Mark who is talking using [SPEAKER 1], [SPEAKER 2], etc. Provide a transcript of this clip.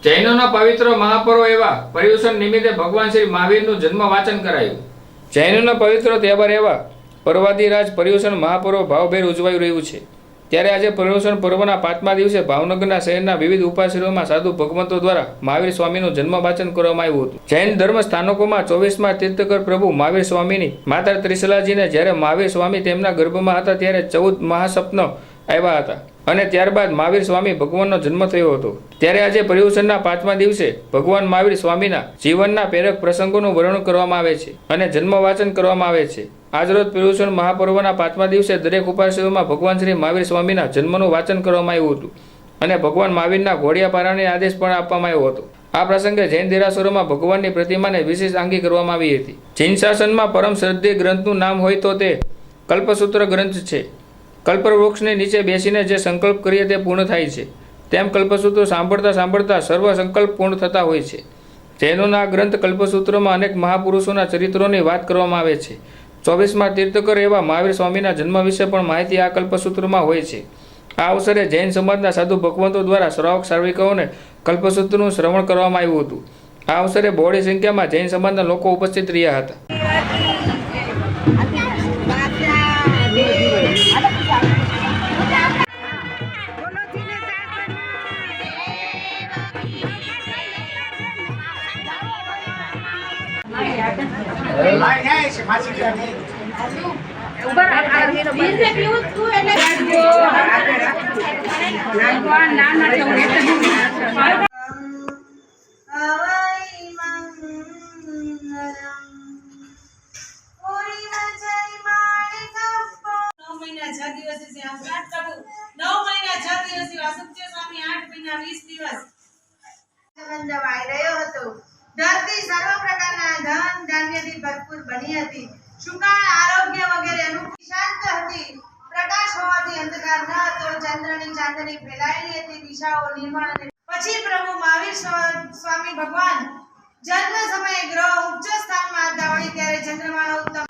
[SPEAKER 1] જૈનોના પવિત્ર મહાપર્વ એવા પર્યુષણ નિમિત્તે ભગવાન શ્રી મહાવીરનું જન્મ વાચન કરાયું। જૈનોના પવિત્ર તહેવાર એવા પર્વાધિરાજ પર્યુષણ મહાપર્વ ભાવભેર ઉજવાઈ રહ્યું છે। ત્યારે આજે પર્યુષણ પર્વના 5મા દિવસે ભાવનગરના શહેરના વિવિધ ઉપાશ્રયોમાં સાધુ ભગવંતો દ્વારા મહાવીર સ્વામીનું જન્મ વાચન કરવામાં આવ્યું હતું। જૈન ધર્મ સ્થાનકોમાં 24મા તીર્થકર પ્રભુ મહાવીર સ્વામીની માતા ત્રિશલાજીને જ્યારે મહાવીર સ્વામી તેમના ગર્ભમાં હતા ત્યારે 14 મહાસપ્ન આવ્યા હતા અને ત્યારબાદ મહાવીર સ્વામી ભગવાનનો જન્મ થયો હતો। ત્યારે આજે પર્યુષણના 5મા દિવસે ભગવાન મહાવીર સ્વામીના જીવનના પ્રેરક પ્રસંગોનું વર્ણન કરવામાં આવે છે અને જન્મ વાચન કરવામાં આવે છે। આજરોજ પર્યુષણ મહાપર્વના 5મા દિવસે દરેક ઉપાશ્રયોમાં ભગવાન શ્રી મહાવીર સ્વામીના જન્મનું વાચન કરવામાં આવ્યું હતું અને ભગવાન મહાવીરના ઘોડિયા પારાને આદેશ પણ આપવામાં આવ્યો હતો। આ પ્રસંગે જૈન દેરાસરોમાં ભગવાનની પ્રતિમાને વિશેષ આંગી કરવામાં આવી હતી। જૈન શાસનમાં પરમ શ્રદ્ધેય ગ્રંથનું નામ હોય તો તે કલ્પસૂત્ર ગ્રંથ છે। કલ્પવૃક્ષની નીચે બેસીને જે સંકલ્પ કરીએ તે પૂર્ણ થાય છે, તેમ કલ્પસૂત્રો સાંભળતા સાંભળતા સર્વ સંકલ્પ પૂર્ણ થતા હોય છે। જૈનોના આ ગ્રંથ કલ્પસૂત્રોમાં અનેક મહાપુરુષોના ચરિત્રોની વાત કરવામાં આવે છે। 24મા તીર્થકર એવા મહાવીર સ્વામીના જન્મ વિશે પણ માહિતી આ કલ્પસૂત્રમાં હોય છે। આ અવસરે જૈન સમાજના સાધુ ભગવંતો દ્વારા શ્રાવક શ્રાવિકાઓને કલ્પસૂત્રનું શ્રવણ કરવામાં આવ્યું હતું। આ અવસરે બહોળી સંખ્યામાં જૈન સમાજના લોકો ઉપસ્થિત રહ્યા હતા।
[SPEAKER 2] ધરતી સર્વ પ્રકારના ધન ધાન્યથી ભરપૂર બની હતી। સુકાળ આરોગ્ય વગેરે અનુકૂળ શાંત હતી। પ્રકાશ હોવાથી અંધકાર ન હતો। ચંદ્રની ચાંદની ફેલાયેલી હતી। દિશાઓ નિર્મળ હતી। પછી પ્રભુ મહાવીર સ્વામી ભગવાન જન્મ સમયે ગ્રહ ઉચ્ચ સ્થાનમાં હતા। વળી ત્યારે ચંદ્રમાનો ઉત્તમ